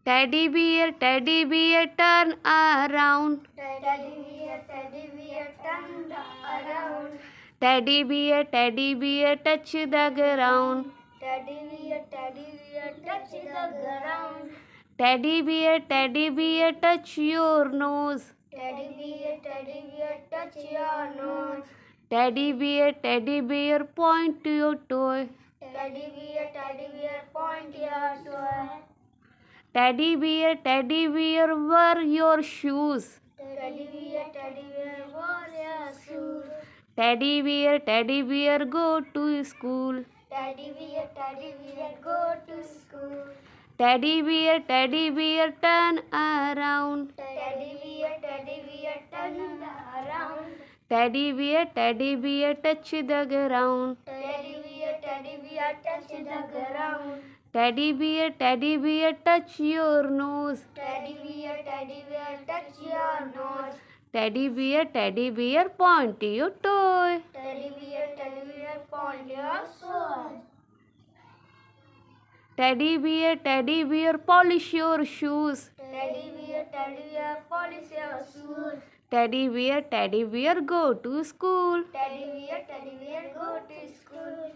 Teddy bear, turn around. Teddy bear, turn around. Teddy bear, touch the ground. Teddy bear, touch the ground. Teddy bear, touch your nose. Teddy bear, touch your nose. Teddy bear, point to your toy. Teddy bear, point your toy. Teddy bear, wear your shoes. Teddy bear, wear your shoes. Teddy bear, go to school. Teddy bear, go to school. Teddy bear, turn around. Teddy bear, turn around. Teddy bear, touch the ground. Teddy bear, touch the ground. Teddy bear, touch your nose. Teddy bear, touch your nose. Teddy bear, point to your toy. Teddy bear, point your sword. Teddy bear, polish your shoes. Teddy bear, polish your shoes. Teddy bear, go to school. Teddy bear, go to school.